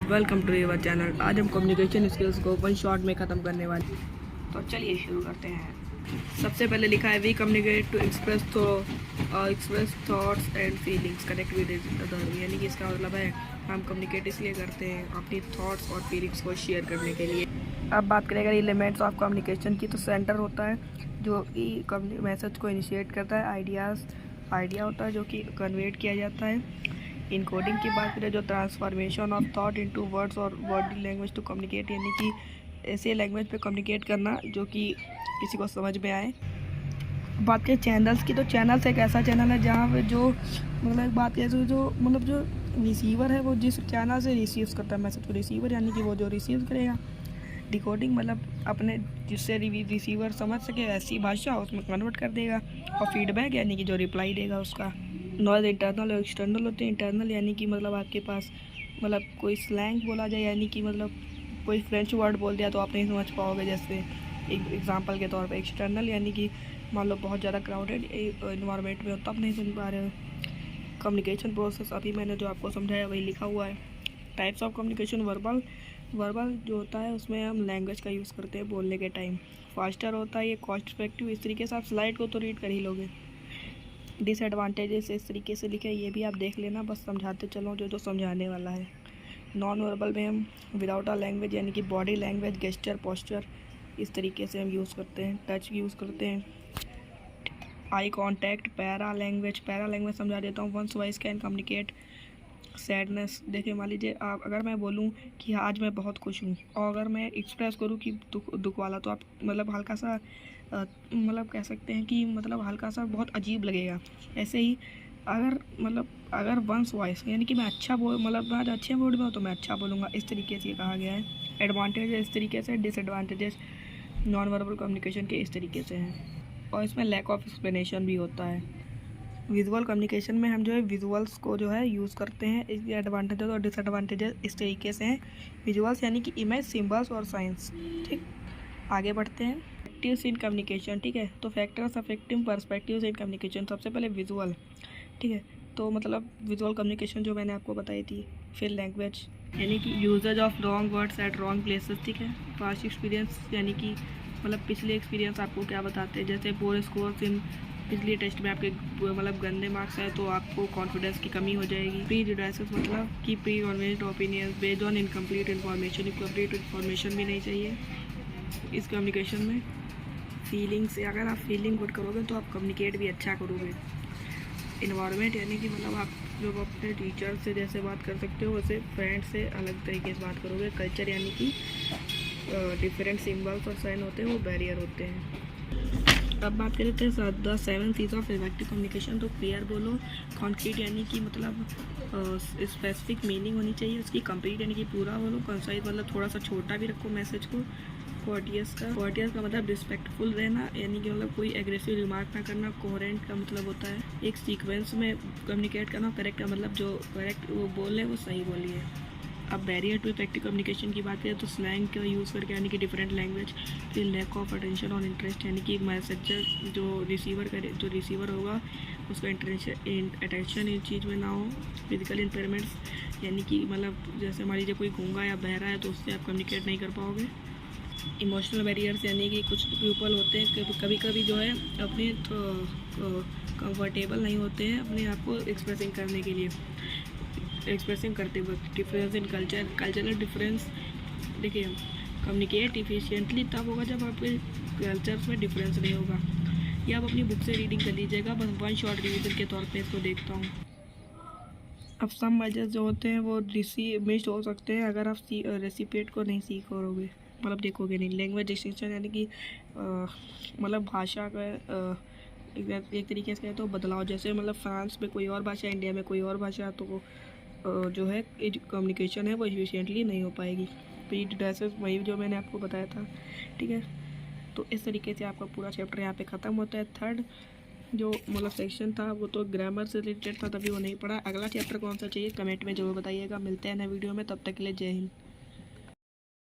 Welcome to your channel. आज हम communication skills को वन शॉट में ख़त्म करने वाले हैं। तो चलिए शुरू करते हैं। सबसे पहले लिखा है we communicate to express thoughts and feelings connect with other, यानी कि इसका मतलब है हम कम्युनिकेट इसलिए करते हैं अपनी थॉट्स और फीलिंग्स को शेयर करने के लिए। अब बात करें अगर एलिमेंट्स ऑफ कम्युनिकेशन की, तो सेंटर होता है जो कि मैसेज को इनिशिएट करता है, आइडिया होता है जो कि कन्वेट किया जाता है। इनकोडिंग की बात करें जो transformation of thought into words और वर्ड लैंग्वेज टू कम्युनिकेट, यानी कि ऐसे लैंग्वेज पे कम्युनिकेट करना जो कि किसी को समझ में आए। बात करें चैनल्स की, तो चैनल्स एक ऐसा चैनल है जहाँ पे जो मतलब बात करें तो जो रिसीवर है वो जिस चैनल से रिसीव करता है मैसेज को, रिसीवर यानी कि वो जो रिसीव करेगा। डिकोडिंग मतलब अपने जिससे रिसीवर समझ सके ऐसी भाषा उसमें कन्वर्ट कर देगा। और फीडबैक यानी कि जो रिप्लाई देगा उसका। नॉइज़ इंटरनल और एक्सटर्नल होते हैं। इंटरनल यानी कि मतलब आपके पास मतलब कोई स्लैंग बोला जाए, यानी कि मतलब कोई फ्रेंच वर्ड बोल दिया तो आप नहीं समझ पाओगे, जैसे एक एग्जांपल के तौर पे। एक्सटर्नल यानी कि मान लो बहुत ज़्यादा क्राउडेड इन्वायरमेंट में हो तब नहीं सुन पा रहे हो। कम्युनिकेशन प्रोसेस अभी मैंने जो आपको समझाया वही लिखा हुआ है। टाइप्स ऑफ कम्युनिकेशन वर्बल जो होता है उसमें हम लैंग्वेज का यूज़ करते हैं बोलने के टाइम। फास्टर होता है ये कॉस्ट इफेक्टिव, इस तरीके से आप स्लाइड को तो रीड कर ही लोगे। डिसएडवांटेजेस इस तरीके से लिखे, ये भी आप देख लेना, बस समझाते चलो जो समझाने वाला है। नॉन वर्बल में हम विदाउट अ लैंग्वेज यानी कि बॉडी लैंग्वेज, गेस्चर, पोस्चर इस तरीके से हम यूज़ करते हैं। टच यूज़ करते हैं। आई कॉन्टैक्ट, पैरा लैंग्वेज समझा देता हूँ। One's voice can communicate sadness. देखिए मान लीजिए आप, अगर मैं बोलूँ कि आज मैं बहुत खुश हूँ और अगर मैं एक्सप्रेस करूँ कि दुख वाला, तो आप मतलब हल्का सा मतलब कह सकते हैं कि मतलब हल्का सा बहुत अजीब लगेगा। ऐसे ही अगर वंस वॉइस यानी कि मैं अच्छा मतलब आज अच्छे मूड में हो तो मैं अच्छा बोलूँगा, इस तरीके से कहा गया है। एडवांटेज इस तरीके से, डिसएडवांटेजेस नॉन वर्बल कम्युनिकेशन के इस तरीके से हैं। और इसमें लैक ऑफ एक्सप्लेनेशन भी होता है। विजुअल कम्युनिकेशन में हम जो है विजुअल्स को जो है यूज़ करते हैं। इसके एडवांटेजेस और डिसएडवांटेजेस इस तरीके से हैं। विजुअल्स यानी कि इमेज, सिंबल्स और साइंस। ठीक, आगे बढ़ते हैं। फैक्टिव्स इन कम्युनिकेशन, ठीक है। तो factors affecting perspectives in communication, सबसे पहले विजुअल, ठीक है। तो मतलब विजुअल कम्युनिकेशन जो मैंने आपको बताई थी। फिर लैंग्वेज यानी कि uses of wrong words at wrong places, ठीक है। पास्ट एक्सपीरियंस यानी कि मतलब पिछले एक्सपीरियंस आपको क्या बताते हैं, जैसे पोर स्कोर्स इन पिछले टेस्ट में आपके मतलब गंदे मार्क्स आए तो आपको कॉन्फिडेंस की कमी हो जाएगी। प्री जुडाइसिस मतलब कि preconceived opinion based on incomplete information, incomplete information भी नहीं चाहिए इस कम्युनिकेशन में। फीलिंग्स, अगर आप फीलिंग गुड करोगे तो आप कम्युनिकेट भी अच्छा करोगे। इन्वायरमेंट यानी कि मतलब आप जो अपने टीचर से जैसे बात कर सकते हो वैसे फ्रेंड से अलग तरीके से बात करोगे। कल्चर यानी कि डिफरेंट सिंबल्स और साइन होते हैं वो बैरियर होते हैं। अब बात कर लेते हैं the 7 C's of effective communication. तो क्लियर बोलो, कॉन्क्रीट यानी कि मतलब स्पेसिफिक मीनिंग होनी चाहिए उसकी। कंप्लीट यानी कि पूरा बोलो। कंसाइज मतलब थोड़ा सा छोटा भी रखो मैसेज को। कोर्टियस का मतलब रिस्पेक्टफुल रहना, यानी कि मतलब कोई एग्रेसिव रिमार्क ना करना। कोहेरेंट का मतलब होता है एक सीक्वेंस में कम्युनिकेट करना। करेक्ट का मतलब जो करेक्ट वो बोल रहे हैं वो सही बोलिए। अब बैरियर टू इफेक्टिव कम्युनिकेशन की बात करें तो स्लैंग का यूज़ करके, यानी कि डिफरेंट लैंग्वेज। फिर लैक ऑफ अटेंशन और इंटरेस्ट, यानी कि मैसेजर जो रिसीवर होगा उसका अटेंशन इन चीज़ में ना हो। फिजिकल इम्पेयरमेंट्स यानी कि मतलब जैसे मान लीजिए कोई गूंगा या बहरा है तो उससे आप कम्युनिकेट नहीं कर पाओगे। इमोशनल बैरियर्स यानी कि कुछ पीपल होते हैं कभी कभी जो है अपने कंफर्टेबल नहीं होते हैं अपने आप को एक्सप्रेसिंग करते वक्त। डिफरेंस इन कल्चरल डिफरेंस, देखिए कम्युनिकेट इफिशिएंटली तब होगा जब आपके कल्चर्स में डिफरेंस नहीं होगा। ये आप अपनी बुक से रीडिंग कर लीजिएगा, बस वन शॉर्ट रिवीजन के तौर पे इसको देखता हूँ। अब सम मेजर्स जो होते हैं वो मिस हो सकते हैं अगर आप रेसिपिएट को नहीं सीखोगे, मतलब देखोगे नहीं। लैंग्वेज डिस्टिंक्शन यानी कि मतलब भाषा का एक तरीके से कहें तो बदलाव, जैसे मतलब फ्रांस में कोई और भाषा, इंडिया में कोई और भाषा, तो जो है कम्युनिकेशन है वो एफिशिएंटली नहीं हो पाएगी। प्री डिटेल्स वही जो मैंने आपको बताया था, ठीक है। तो इस तरीके से आपका पूरा चैप्टर यहाँ पे ख़त्म होता है। थर्ड जो मतलब सेक्शन था वो तो ग्रामर से रिलेटेड था, तभी वो नहीं पढ़ा। अगला चैप्टर कौन सा चाहिए कमेंट में जरूर बताइएगा। मिलते हैं नए वीडियो में, तब तक के लिए जय हिंद।